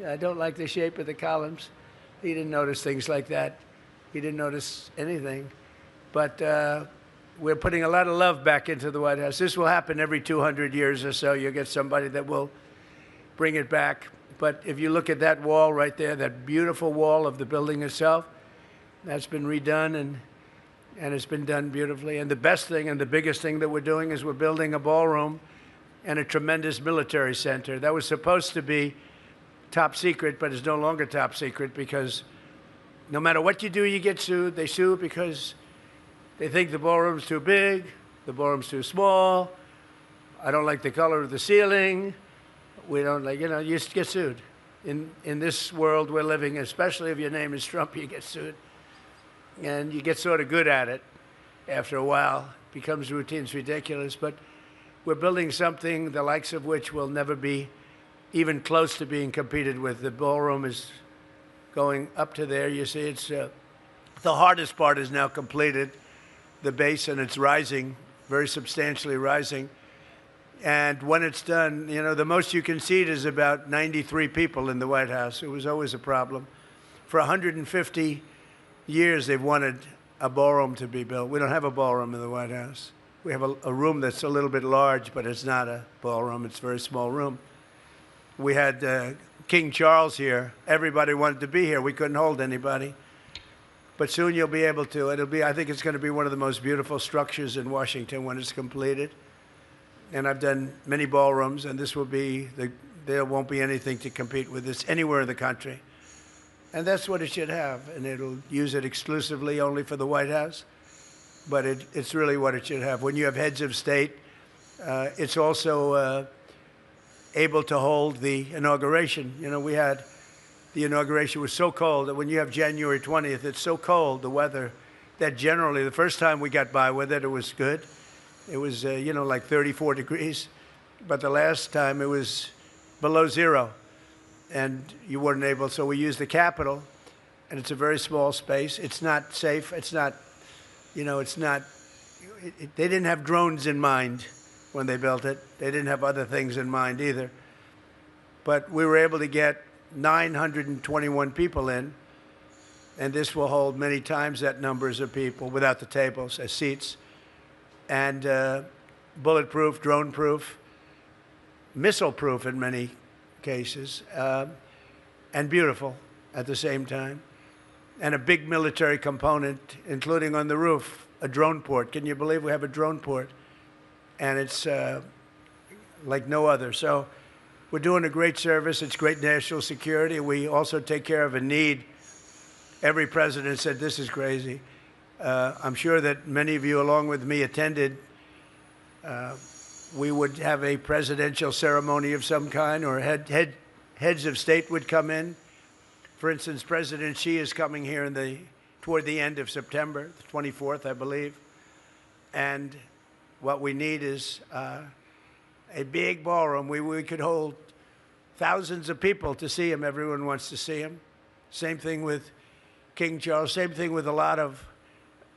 I don't like the shape of the columns. He didn't notice things like that. He didn't notice anything. But we're putting a lot of love back into the White House. This will happen every 200 years or so. You'll get somebody that will bring it back. But if you look at that wall right there, that beautiful wall of the building itself, that's been redone and it's been done beautifully. And the best thing and the biggest thing that we're doing is we're building a ballroom and a tremendous military center. That was supposed to be top secret, but it's no longer top secret because no matter what you do, you get sued. They sue because they think the ballroom's too big, the ballroom's too small. I don't like the color of the ceiling. We don't like, you get sued. In this world we're living, especially if your name is Trump, you get sued. And you get sort of good at it after a while. It becomes routine, it's ridiculous. But we're building something the likes of which will never be even close to being competed with. The ballroom is going up to there. You see, it's the hardest part is now completed, the base, and it's rising, very substantially rising. And when it's done, the most you can seat is about 93 people in the White House. It was always a problem. For 150 years, they've wanted a ballroom to be built. We don't have a ballroom in the White House. We have a room that's a little bit large, but it's not a ballroom. It's a very small room. We had King Charles here. Everybody wanted to be here. We couldn't hold anybody. But soon you'll be able to. I think it's going to be one of the most beautiful structures in Washington when it's completed. And I've done many ballrooms, and this will be, there won't be anything to compete with this anywhere in the country. And that's what it should have. And it'll use it exclusively only for the White House. But it's really what it should have. When you have heads of state, it's also able to hold the inauguration. We had, the inauguration was so cold that when you have January 20th, it's so cold, the weather, that generally, the first time we got by with it, it was good. It was, like 34 degrees. But the last time it was below zero. And you weren't able, so we used the Capitol. And it's a very small space. It's not safe. It's not, they didn't have drones in mind when they built it. They didn't have other things in mind either. But we were able to get 921 people in. And this will hold many times that numbers of people without the tables as seats. And bulletproof, drone-proof, missile-proof in many cases, and beautiful at the same time. And a big military component, including on the roof, a drone port. Can you believe we have a drone port? And it's like no other. So we're doing a great service. It's great national security. We also take care of a need. Every president said, this is crazy. I'm sure that many of you, along with me, attended. We would have a presidential ceremony of some kind, or heads of state would come in. For instance, President Xi is coming here toward the end of September, the 24th, I believe. And what we need is a big ballroom. We could hold thousands of people to see him. Everyone wants to see him. Same thing with King Charles. Same thing with a lot of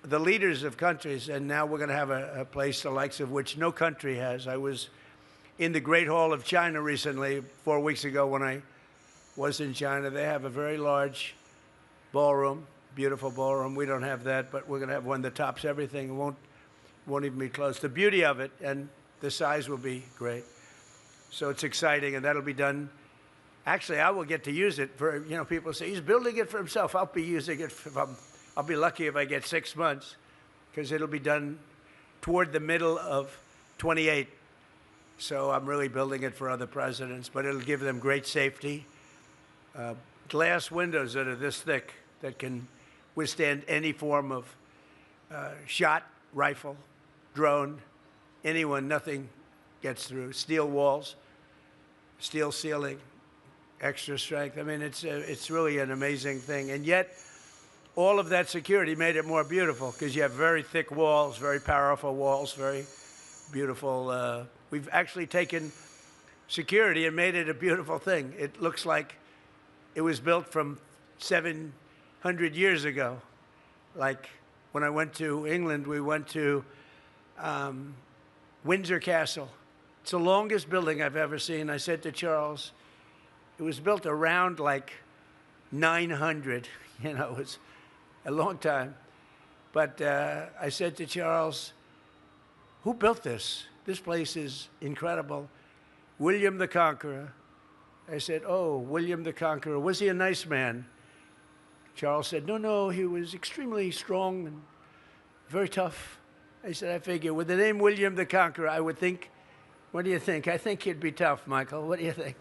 the leaders of countries. And now we're going to have a place the likes of which no country has. I was in the Great Hall of China recently, 4 weeks ago when I was in China. They have a very large ballroom, beautiful ballroom. We don't have that, but we're going to have one that tops everything. It won't even be close. The beauty of it and the size will be great. So it's exciting, and that'll be done. Actually, I will get to use it for, people say, he's building it for himself. I'll be using it I'll be lucky if I get 6 months, because it'll be done toward the middle of 28. So I'm really building it for other presidents, but it'll give them great safety. Glass windows that are this thick that can withstand any form of shot, rifle, drone, anyone, nothing gets through. Steel walls, steel ceiling, extra strength. I mean, it's really an amazing thing. And yet, all of that security made it more beautiful because you have very thick walls, very powerful walls, very beautiful. We've actually taken security and made it a beautiful thing. It looks like it was built from 700 years ago. Like when I went to England, we went to Windsor Castle. It's the longest building I've ever seen. I said to Charles, It was built around like 900. You know, it was a long time. But I said to Charles, who built this? This place is incredible. William the Conqueror. I said, oh, William the Conqueror. Was he a nice man? Charles said, no, no, he was extremely strong and very tough. I said, I figure with the name William the Conqueror, I would think, what do you think? I think he'd be tough, Michael. What do you think?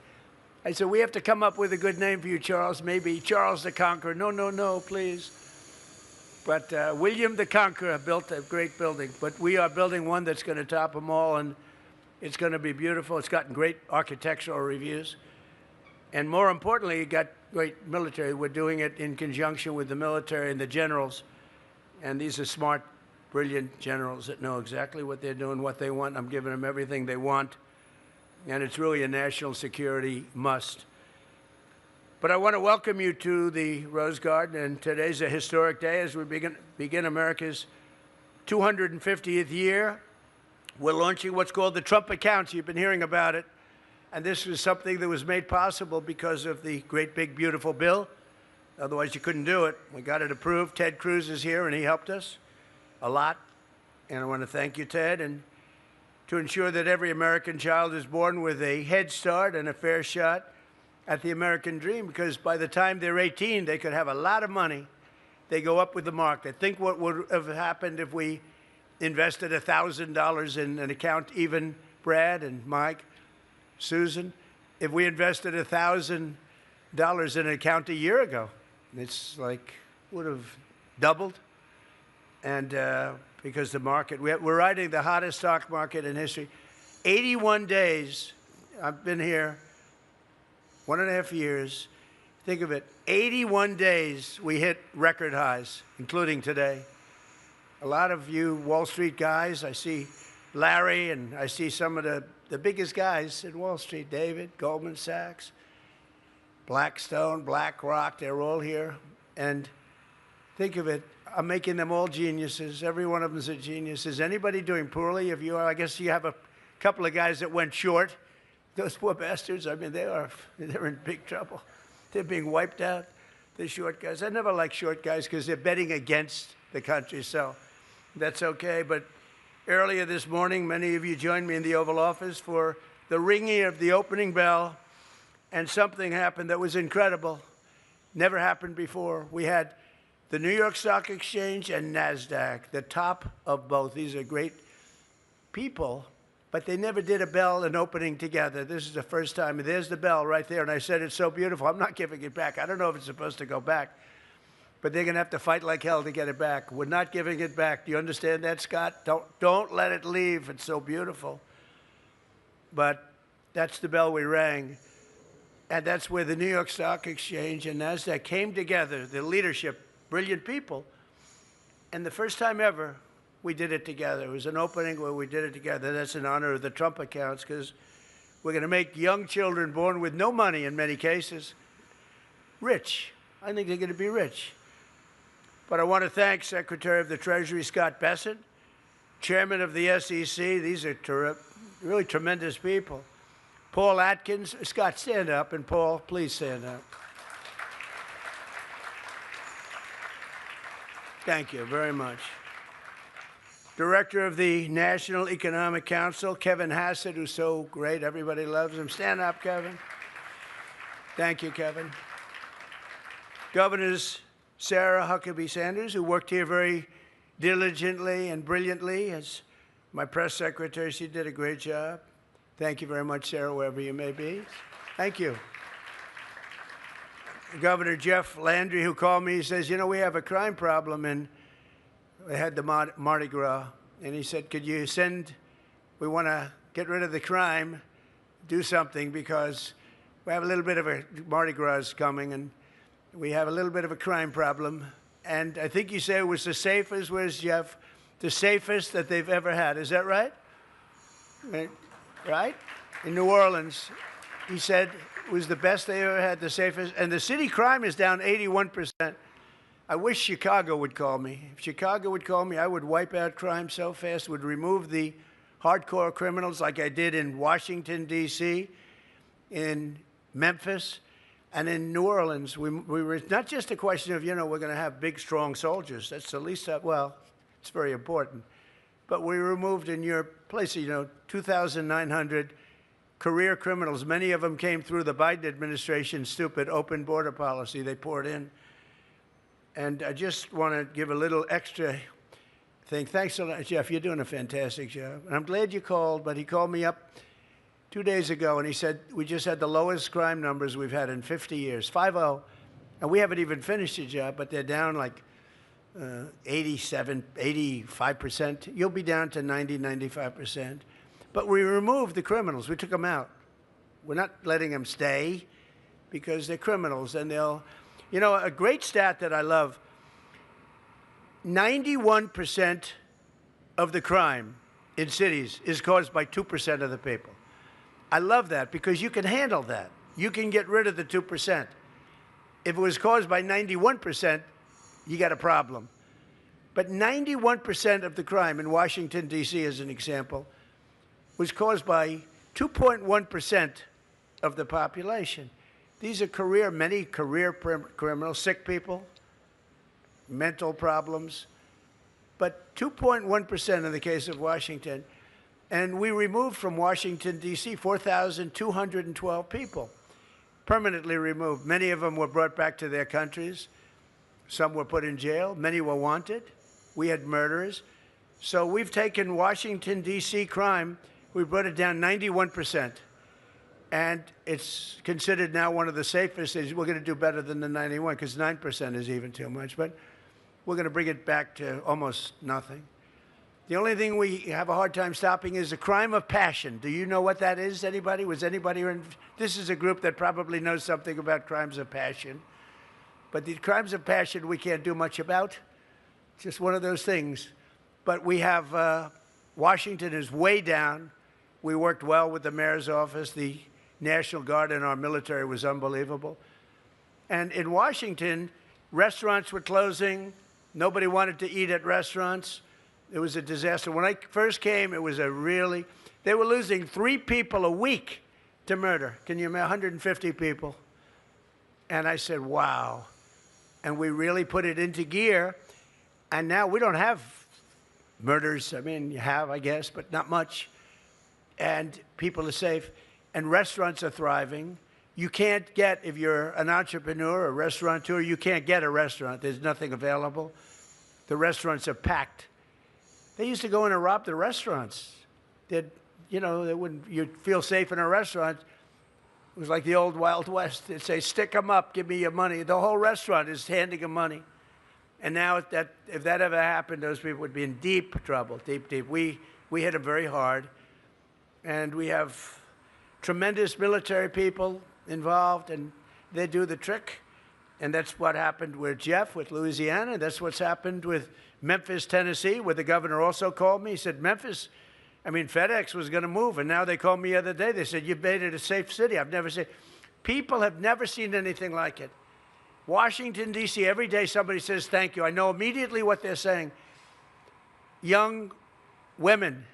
I said, we have to come up with a good name for you, Charles. Maybe Charles the Conqueror. No, no, no, please. But William the Conqueror built a great building. But we are building one that's going to top them all, and it's going to be beautiful. It's gotten great architectural reviews. And more importantly, it got great military. We're doing it in conjunction with the military and the generals. And these are smart, brilliant generals that know exactly what they're doing, what they want. I'm giving them everything they want. And it's really a national security must. But I want to welcome you to the Rose Garden, and today's a historic day as we begin America's 250th year. We're launching what's called the Trump accounts. You've been hearing about it. And this was something that was made possible because of the great, big, beautiful bill. Otherwise, you couldn't do it. We got it approved. Ted Cruz is here, and he helped us a lot. And I want to thank you, Ted, and to ensure that every American child is born with a head start and a fair shot at the American dream, because by the time they're 18, they could have a lot of money. They go up with the market. Think what would have happened if we invested $1,000 in an account, even Brad and Mike, Susan, if we invested $1,000 in an account a year ago. It's like, would have doubled. And because the market, we're riding the hottest stock market in history. 81 days, I've been here 1.5 years. Think of it, 81 days we hit record highs, including today. A lot of you Wall Street guys, I see Larry, and I see some of the biggest guys in Wall Street, David, Goldman Sachs, Blackstone, BlackRock, they're all here. And think of it, I'm making them all geniuses. Every one of them is a genius. Is anybody doing poorly? If you are, I guess you have a couple of guys that went short. Those poor bastards, I mean, they're in big trouble. They're being wiped out, the short guys. I never like short guys because they're betting against the country, so that's okay. But earlier this morning, many of you joined me in the Oval Office for the ringing of the opening bell, and something happened that was incredible. Never happened before. We had the New York Stock Exchange and NASDAQ, the top of both. These are great people, but they never did a bell and opening together. This is the first time. And there's the bell right there, and I said, it's so beautiful. I'm not giving it back. I don't know if it's supposed to go back, but they're going to have to fight like hell to get it back. We're not giving it back. Do you understand that, Scott? Don't let it leave. It's so beautiful. But that's the bell we rang. And that's where the New York Stock Exchange and NASDAQ came together, the leadership, brilliant people. And the first time ever, we did it together. It was an opening where we did it together. That's in honor of the Trump accounts, because we're going to make young children born with no money in many cases rich. I think they're going to be rich. But I want to thank Secretary of the Treasury Scott Bessent, Chairman of the SEC. These are really tremendous people. Paul Atkins. Scott, stand up. And Paul, please stand up. Thank you very much. Director of the National Economic Council, Kevin Hassett, who's so great. Everybody loves him. Stand up, Kevin. Thank you, Kevin. Governors Sarah Huckabee Sanders, who worked here very diligently and brilliantly as my press secretary. She did a great job. Thank you very much, Sarah, wherever you may be. Thank you. Governor Jeff Landry, who called me, he says, you know, we have a crime problem, and we had the Mardi Gras, and he said, could you we want to get rid of the crime, do something, because we have a little bit of a Mardi Gras coming, and we have a little bit of a crime problem. And I think you say it was the safest, where's Jeff? The safest that they've ever had. Is that right? Right? In New Orleans, he said it was the best they ever had, the safest. And the city crime is down 81%. I wish Chicago would call me. If Chicago would call me, I would wipe out crime so fast, would remove the hardcore criminals like I did in Washington, D.C., in Memphis, And in New Orleans, we were not just a question of, we're going to have big, strong soldiers. That's the least, well, it's very important. But we removed in your place, 2,900 career criminals. Many of them came through the Biden administration's stupid open border policy. They poured in. And I just want to give a little extra thing. Thanks a lot, Jeff. You're doing a fantastic job. And I'm glad you called, but he called me up 2 days ago, and he said, we just had the lowest crime numbers we've had in 50 years, 5-0. And we haven't even finished the job, but they're down like 87, 85%. You'll be down to 90, 95%. But we removed the criminals. We took them out. We're not letting them stay because they're criminals. And they'll, a great stat that I love, 91% of the crime in cities is caused by 2% of the people. I love that because you can handle that. You can get rid of the 2%. If it was caused by 91%, you got a problem. But 91% of the crime in Washington, D.C., as an example, was caused by 2.1% of the population. These are many career criminals, sick people, mental problems, but 2.1% in the case of Washington. And we removed from Washington, D.C., 4,212 people, permanently removed. Many of them were brought back to their countries. Some were put in jail. Many were wanted. We had murderers. So we've taken Washington, D.C. crime, we brought it down 91%. And it's considered now one of the safest cities. We're going to do better than the 91 because 9% is even too much. But we're going to bring it back to almost nothing. The only thing we have a hard time stopping is the crime of passion. Do you know what that is, anybody? Was anybody in? This is a group that probably knows something about crimes of passion. But the crimes of passion we can't do much about. It's just one of those things. But we have, Washington is way down. We worked well with the mayor's office. The National Guard and our military was unbelievable. And in Washington, restaurants were closing. Nobody wanted to eat at restaurants. It was a disaster. When I first came, it was they were losing 3 people a week to murder. Can you imagine? 150 people. And I said, wow. And we really put it into gear. And now we don't have murders. I mean, you have, I guess, but not much. And people are safe. And restaurants are thriving. You can't get, if you're an entrepreneur or restaurateur, you can't get a restaurant. There's nothing available. The restaurants are packed. They used to go in and rob the restaurants. You'd feel safe in a restaurant. It was like the old Wild West. They'd say, stick them up, give me your money. The whole restaurant is handing them money. And now if that ever happened, those people would be in deep trouble, deep, deep. We hit them very hard. And we have tremendous military people involved, and they do the trick. And that's what happened with Jeff, with Louisiana. That's what's happened with Memphis, Tennessee, where the governor also called me. He said, FedEx was going to move, and now they called me the other day. They said, you've made it a safe city. I've never seen. People have never seen anything like it. Washington, D.C., every day somebody says thank you. I know immediately what they're saying. Young women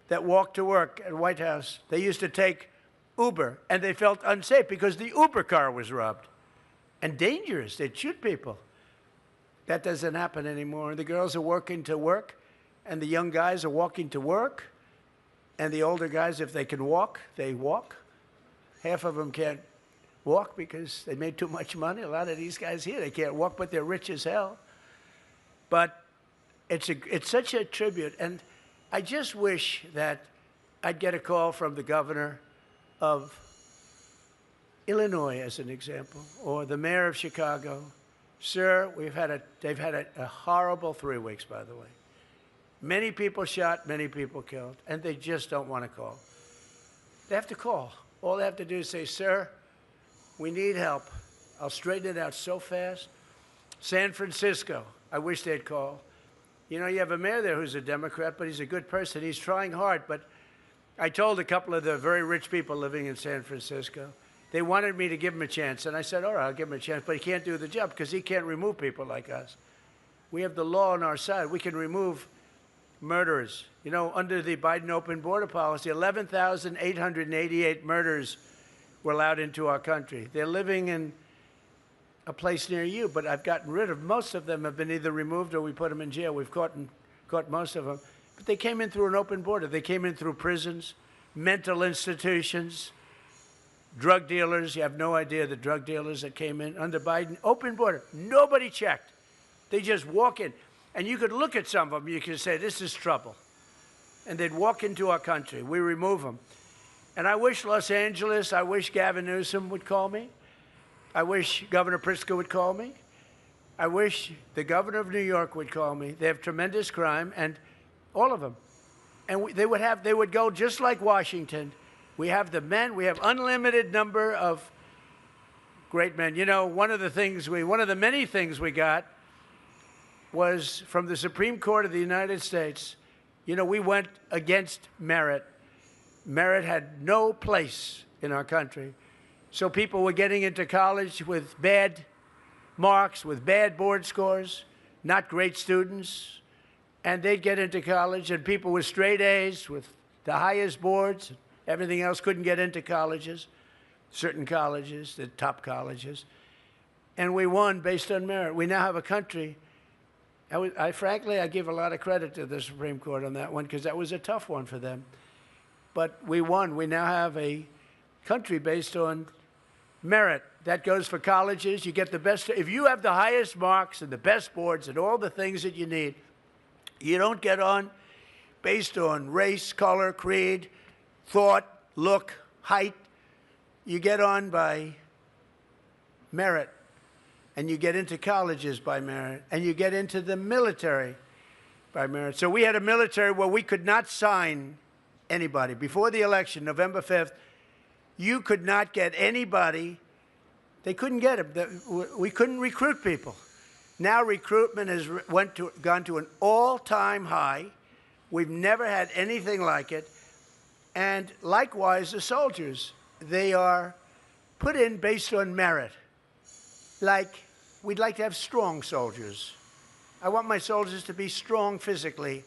that walk to work at White House, they used to take Uber, and they felt unsafe because the Uber car was robbed. And dangerous. They'd shoot people. That doesn't happen anymore. The girls are working to work, and the young guys are walking to work, and the older guys, if they can walk, they walk. Half of them can't walk because they made too much money. A lot of these guys here, they can't walk, but they're rich as hell. But it's such a tribute, and I just wish that I'd get a call from the governor of Illinois, as an example, or the mayor of Chicago. Sir, they've had a horrible 3 weeks, by the way. Many people shot, many people killed, and they just don't want to call. They have to call. All they have to do is say, sir, we need help. I'll straighten it out so fast. San Francisco, I wish they'd call. You have a mayor there who's a Democrat, but he's a good person. He's trying hard, but I told a couple of the very rich people living in San Francisco, they wanted me to give him a chance, and I said, all right, I'll give him a chance, but he can't do the job because he can't remove people like us. We have the law on our side. We can remove murderers. Under the Biden open border policy, 11,888 murders were allowed into our country. They're living in a place near you, but I've gotten rid of most of them. Have been either removed or we put them in jail. We've caught most of them. But they came in through an open border. They came in through prisons, mental institutions, drug dealers. You have no idea the drug dealers that came in under Biden. Open border. Nobody checked. They just walk in. And you could look at some of them. You could say, this is trouble. And they'd walk into our country. We remove them. And I wish Los Angeles, I wish Gavin Newsom would call me. I wish Governor Pritzker would call me. I wish the governor of New York would call me. They have tremendous crime, and all of them. And they would go just like Washington. We have the men. We have unlimited number of great men. You know, one of the many things we got was from the Supreme Court of the United States. You know, we went against merit. Merit had no place in our country. So people were getting into college with bad marks, with bad board scores, not great students. And they'd get into college, and people with straight A's, with the highest boards, everything else, couldn't get into colleges, certain colleges, the top colleges. And we won based on merit. We now have a country. Frankly, I give a lot of credit to the Supreme Court on that one, because that was a tough one for them. But we won. We now have a country based on merit. That goes for colleges. You get the best. If you have the highest marks and the best boards and all the things that you need, you don't get on based on race, color, creed, thought, look, height. You get on by merit. And you get into colleges by merit. And you get into the military by merit. So we had a military where we could not sign anybody. Before the election, November 5th, you could not get anybody. They couldn't get them. We couldn't recruit people. Now recruitment has gone to an all-time high. We've never had anything like it. And likewise, the soldiers, they are put in based on merit. Like, we'd like to have strong soldiers. I want my soldiers to be strong physically,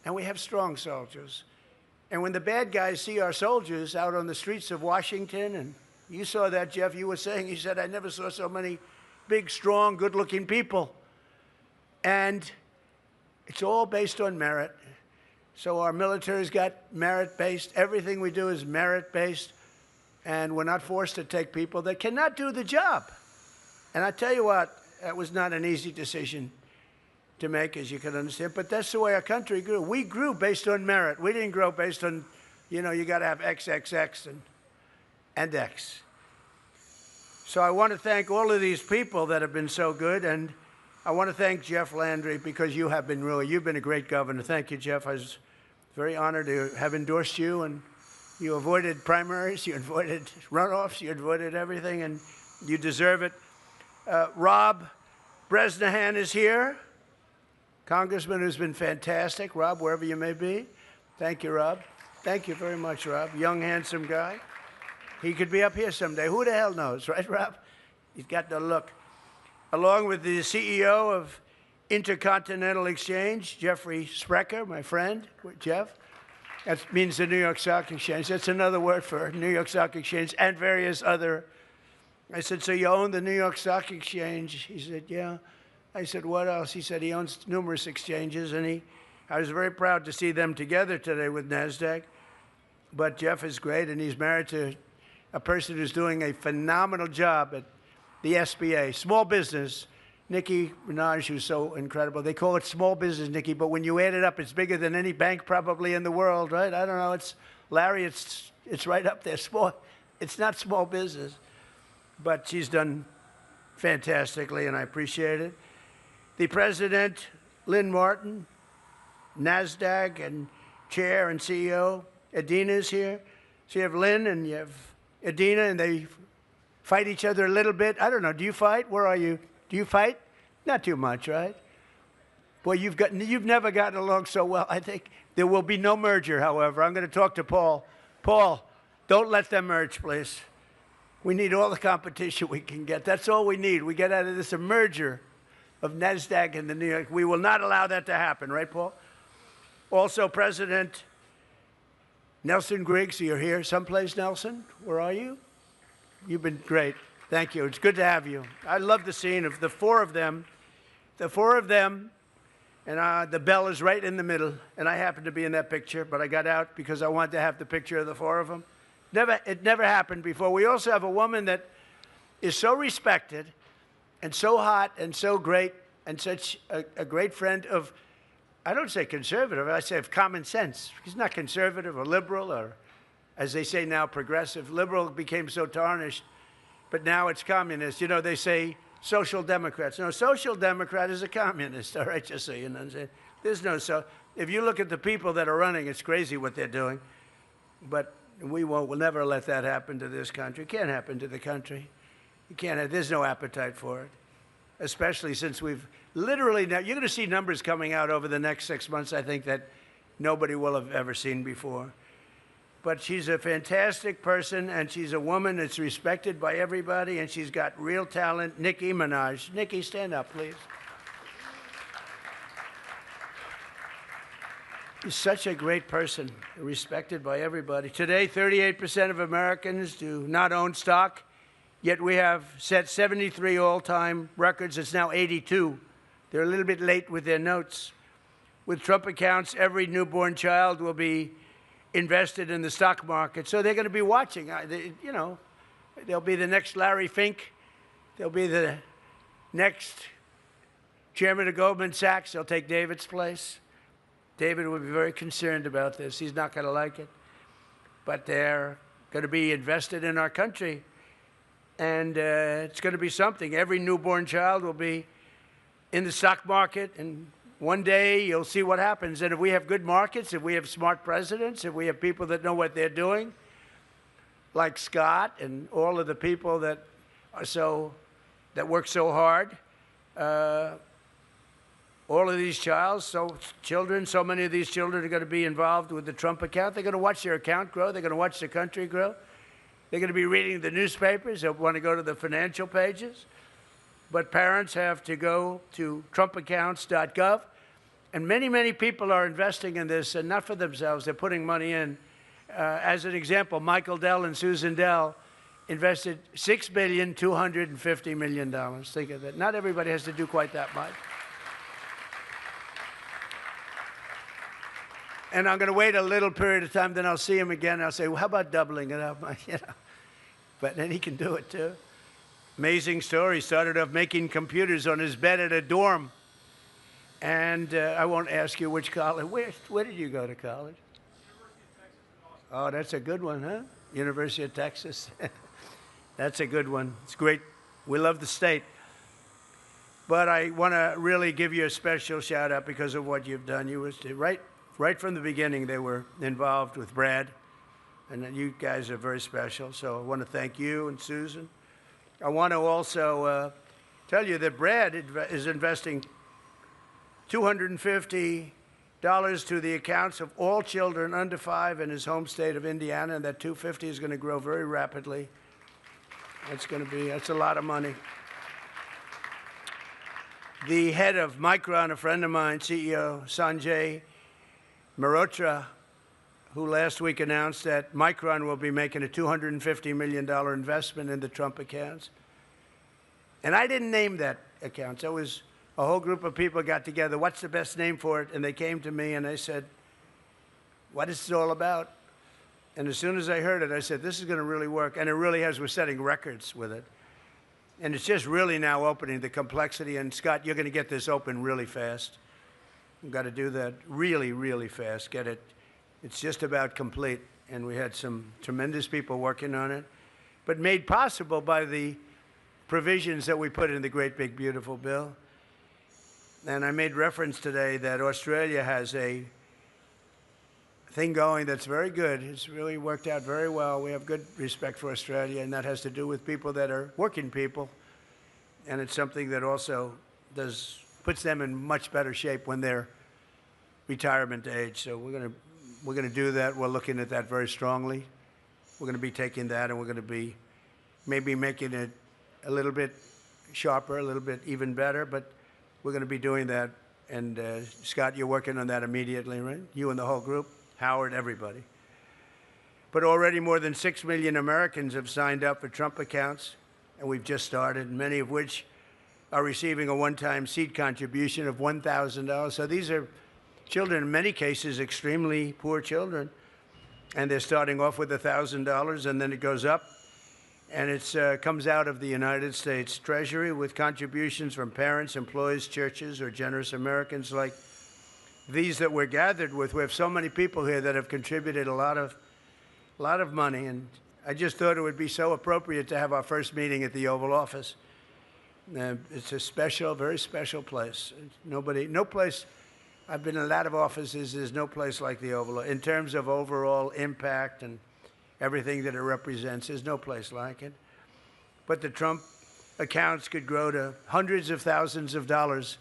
and we have strong soldiers. And when the bad guys see our soldiers out on the streets of Washington, and you saw that, Jeff, you were saying, you said, I never saw so many big, strong, good-looking people. And it's all based on merit. So our military's got merit-based. Everything we do is merit-based. And we're not forced to take people that cannot do the job. And I tell you what, that was not an easy decision to make, as you can understand. But that's the way our country grew. We grew based on merit. We didn't grow based on, you know, you got to have XXX and X. So I want to thank all of these people that have been so good. And I want to thank Jeff Landry, because you have been you've been a great governor. Thank you, Jeff. I was very honored to have endorsed you. And you avoided primaries, you avoided runoffs, you avoided everything, and you deserve it. Rob Bresnahan is here. Congressman who's been fantastic. Rob, wherever you may be. Thank you, Rob. Thank you very much, Rob. Young, handsome guy. He could be up here someday. Who the hell knows, right, Rob? He's got the look. Along with the CEO of Intercontinental Exchange, Jeffrey Sprecher, my friend, Jeff. That means the New York Stock Exchange. That's another word for New York Stock Exchange and various other. I said, so you own the New York Stock Exchange? He said, yeah. I said, what else? He said he owns numerous exchanges, and I was very proud to see them together today with NASDAQ. But Jeff is great, and he's married to a person who's doing a phenomenal job at the SBA, small business. Nikki Minaj, who's so incredible. They call it small business, Nikki, but when you add it up, it's bigger than any bank probably in the world, right? I don't know. Larry, it's right up there. Small. It's not small business. But she's done fantastically, and I appreciate it. The president, Lynn Martin, NASDAQ, and chair and CEO, Adina is here. So you have Lynn and you have Adina, and they fight each other a little bit. I don't know. Do you fight? Where are you? Do you fight? Not too much, right? Boy, you've never gotten along so well. I think there will be no merger, however. I'm going to talk to Paul. Paul, don't let them merge, please. We need all the competition we can get. That's all we need. We get out of this a merger of NASDAQ and the New York. We will not allow that to happen, right, Paul? Also, President Nelson Griggs, you're here someplace, Nelson? Where are you? You've been great. Thank you. It's good to have you. I love the scene of the four of them. The four of them, and the bell is right in the middle, and I happened to be in that picture, but I got out because I wanted to have the picture of the four of them. It never happened before. We also have a woman that is so respected and so hot and so great and such a great friend of, I don't say conservative, I say of common sense. She's not conservative or liberal or, as they say now, progressive. Liberal became so tarnished, but now it's communist. You know, they say social democrats. No, social democrat is a communist, all right, just so you know. There's no, so if you look at the people that are running, it's crazy what they're doing. But we'll never let that happen to this country. It can't happen to the country. You can't, there's no appetite for it, especially since we've literally, now you're going to see numbers coming out over the next 6 months, I think, that nobody will have ever seen before. But she's a fantastic person, and she's a woman that's respected by everybody, and she's got real talent. Nicki Minaj. Nicki, stand up, please. She's such a great person, respected by everybody. Today, 38% of Americans do not own stock, yet we have set 73 all-time records. It's now 82. They're a little bit late with their notes. With Trump accounts, every newborn child will be invested in the stock market. So they're going to be watching. You know, they'll be the next Larry Fink. They'll be the next chairman of Goldman Sachs. They'll take David's place. David will be very concerned about this. He's not going to like it. But they're going to be invested in our country. And it's going to be something. Every newborn child will be in the stock market, and one day you'll see what happens. And if we have good markets, if we have smart presidents, if we have people that know what they're doing, like Scott and all of the people that that work so hard, all of these children, so many of these children are going to be involved with the Trump account. They're going to watch their account grow. They're going to watch the country grow. They're going to be reading the newspapers. They'll want to go to the financial pages. But parents have to go to trumpaccounts.gov. And many, many people are investing in this, and not for themselves. They're putting money in. As an example, Michael Dell and Susan Dell invested $6.25 billion. Think of that. Not everybody has to do quite that much. And I'm going to wait a little period of time, then I'll see him again. I'll say, well, how about doubling it up? You know. But then he can do it, too. Amazing story. Started off making computers on his bed at a dorm. And I won't ask you which college. Where did you go to college? University of Texas in Austin. Oh, that's a good one, huh? University of Texas. That's a good one. It's great. We love the state. But I want to really give you a special shout out because of what you've done. You was right from the beginning, they were involved with Brad. And you guys are very special. So I want to thank you and Susan. I want to also tell you that Brad is investing $250 to the accounts of all children under 5 in his home state of Indiana, and that $250 is going to grow very rapidly. That's a lot of money. The head of Micron, a friend of mine, CEO Sanjay Mehrotra, who last week announced that Micron will be making a $250 million investment in the Trump accounts. And I didn't name that account. So it was a whole group of people got together. What's the best name for it? And they came to me and they said, what is this all about? And as soon as I heard it, I said, this is going to really work. And it really has. We're setting records with it. And it's just really now opening the complexity. And Scott, you're going to get this open really fast. We've got to do that really, really fast. Get it. It's just about complete. And we had some tremendous people working on it, but made possible by the provisions that we put in the great big beautiful bill. And I made reference today that Australia has a thing going that's very good. It's really worked out very well. We have good respect for Australia, and that has to do with people that are working people. And it's something that also puts them in much better shape when they're retirement age. So we're going to do that. We're looking at that very strongly. We're going to be taking that, and we're going to be maybe making it a little bit sharper, a little bit even better, but we're going to be doing that. And Scott, you're working on that immediately, right? You and the whole group, Howard, everybody. But already more than 6 million Americans have signed up for Trump accounts, and we've just started, many of which are receiving a one-time seed contribution of $1,000. So these are children, in many cases, extremely poor children, and they're starting off with $1,000, and then it goes up, and it comes out of the United States Treasury with contributions from parents, employees, churches, or generous Americans like these that we're gathered with. We have so many people here that have contributed a lot of money, and I just thought it would be so appropriate to have our first meeting at the Oval Office. It's a special, very special place. No place, I've been in a lot of offices, there's no place like the Oval. In terms of overall impact and everything that it represents, there's no place like it. But the Trump accounts could grow to hundreds of thousands of dollars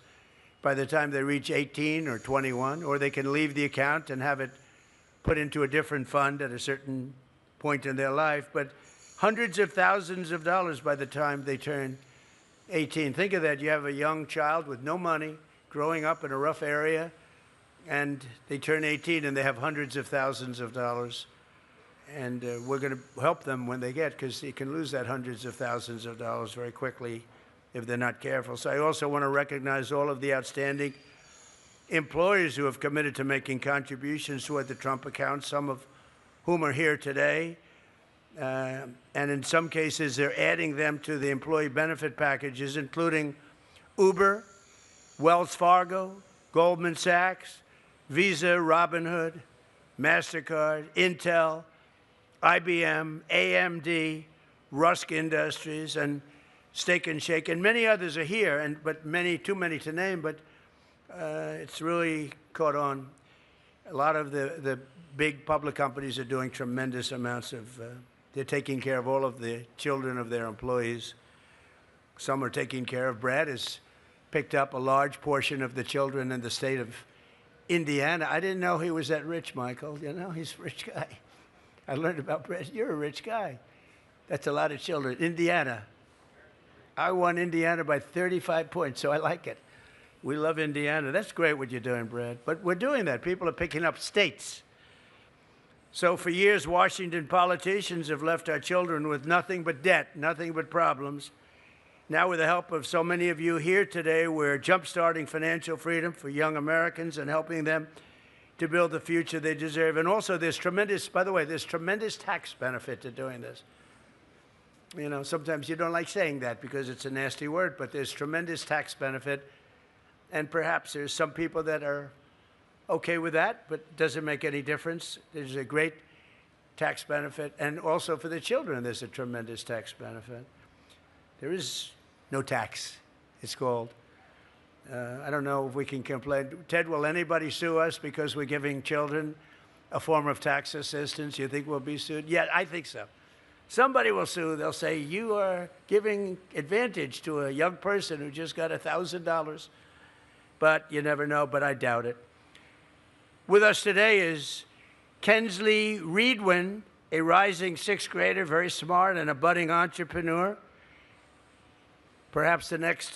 by the time they reach 18 or 21, or they can leave the account and have it put into a different fund at a certain point in their life, but hundreds of thousands of dollars by the time they turn 18. Think of that. You have a young child with no money growing up in a rough area, and they turn 18 and they have hundreds of thousands of dollars. And we're going to help them when they get, because you can lose that hundreds of thousands of dollars very quickly if they're not careful. So I also want to recognize all of the outstanding employers who have committed to making contributions toward the Trump account, some of whom are here today. And in some cases, they're adding them to the employee benefit packages, including Uber, Wells Fargo, Goldman Sachs, Visa, Robinhood, MasterCard, Intel, IBM, AMD, Rusk Industries, and Steak and Shake, and many others are here, but too many to name, but it's really caught on. A lot of the big public companies are doing tremendous amounts of, they're taking care of all of the children of their employees. Some are taking care of. Brad has picked up a large portion of the children in the state of Indiana. I didn't know he was that rich, Michael. You know, he's a rich guy. I learned about Brad. You're a rich guy. That's a lot of children. Indiana. I won Indiana by 35 points, so I like it. We love Indiana. That's great what you're doing, Brad. But we're doing that. People are picking up states. So for years, Washington politicians have left our children with nothing but debt, nothing but problems. Now, with the help of so many of you here today, we're jumpstarting financial freedom for young Americans and helping them to build the future they deserve. And also, there's tremendous, by the way, there's tremendous tax benefit to doing this. You know, sometimes you don't like saying that because it's a nasty word, but there's tremendous tax benefit. And perhaps there's some people that are okay with that, but it doesn't make any difference. There's a great tax benefit. And also for the children, there's a tremendous tax benefit. There is no tax, it's called. I don't know if we can complain. Ted, will anybody sue us because we're giving children a form of tax assistance? You think we'll be sued? Yeah, I think so. Somebody will sue. They'll say, you are giving advantage to a young person who just got $1,000. But you never know, but I doubt it. With us today is Kensley Reedwin, a rising sixth grader, very smart and a budding entrepreneur. Perhaps the next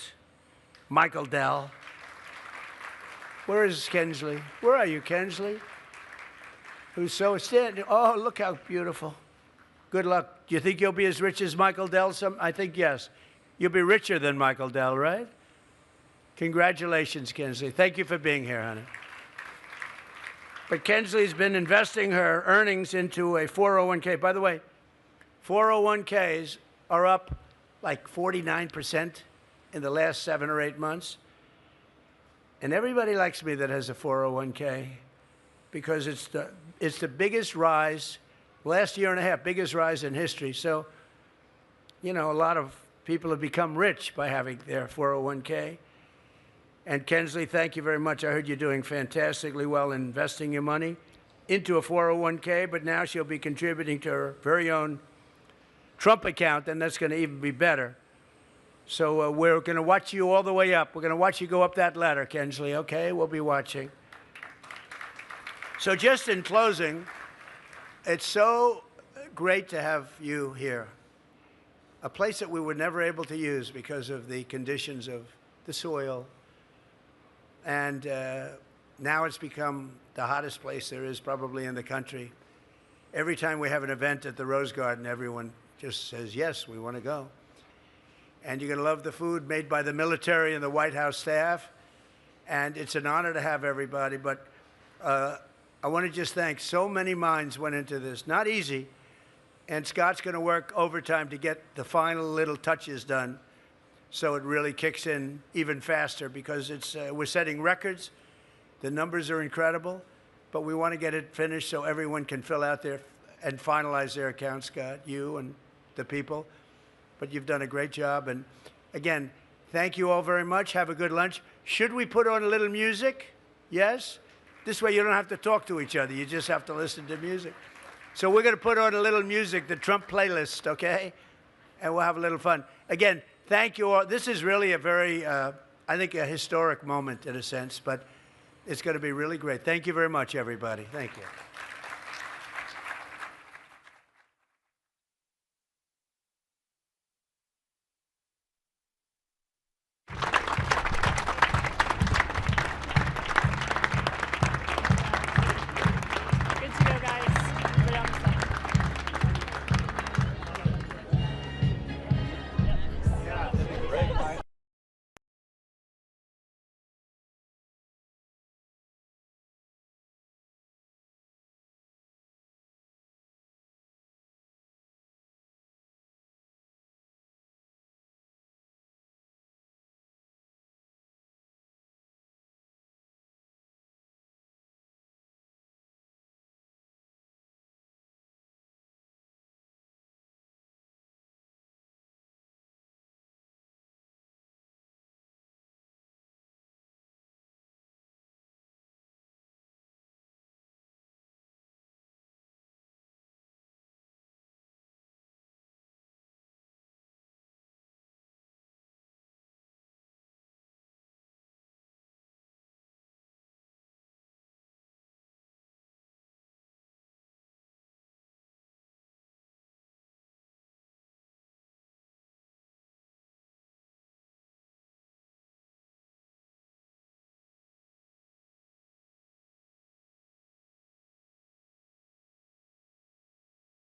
Michael Dell. Where is Kensley? Where are you, Kensley? Who's so standing? Oh, look how beautiful. Good luck. Do you think you'll be as rich as Michael Dell? I think yes. You'll be richer than Michael Dell, right? Congratulations, Kensley. Thank you for being here, honey. But Kensley's been investing her earnings into a 401k. By the way, 401ks are up like 49% in the last 7 or 8 months. And everybody likes me that has a 401k because it's the biggest rise, last year and a half, biggest rise in history. So, you know, a lot of people have become rich by having their 401k. And Kensley, thank you very much. I heard you're doing fantastically well investing your money into a 401k, but now she'll be contributing to her very own Trump account, and that's going to even be better. So we're going to watch you all the way up. We're going to watch you go up that ladder, Kensley, okay? We'll be watching. So just in closing, it's so great to have you here. A place that we were never able to use because of the conditions of the soil. And now it's become the hottest place there is probably in the country. every time we have an event at the Rose Garden, everyone just says, yes, we want to go. And you're going to love the food made by the military and the White House staff. And it's an honor to have everybody. But I want to just thank so many minds went into this. Not easy. And Scott's going to work overtime to get the final little touches done so it really kicks in even faster, because we're setting records. The numbers are incredible. But we want to get it finished so everyone can fill out their and finalize their account, Scott, you and the people. But you've done a great job. And again, thank you all very much. Have a good lunch. Should we put on a little music? Yes? This way you don't have to talk to each other. You just have to listen to music. So we're going to put on a little music, the Trump playlist, okay? And we'll have a little fun. Again, thank you all. This is really a very, I think, a historic moment in a sense, but it's going to be really great. Thank you very much, everybody. Thank you.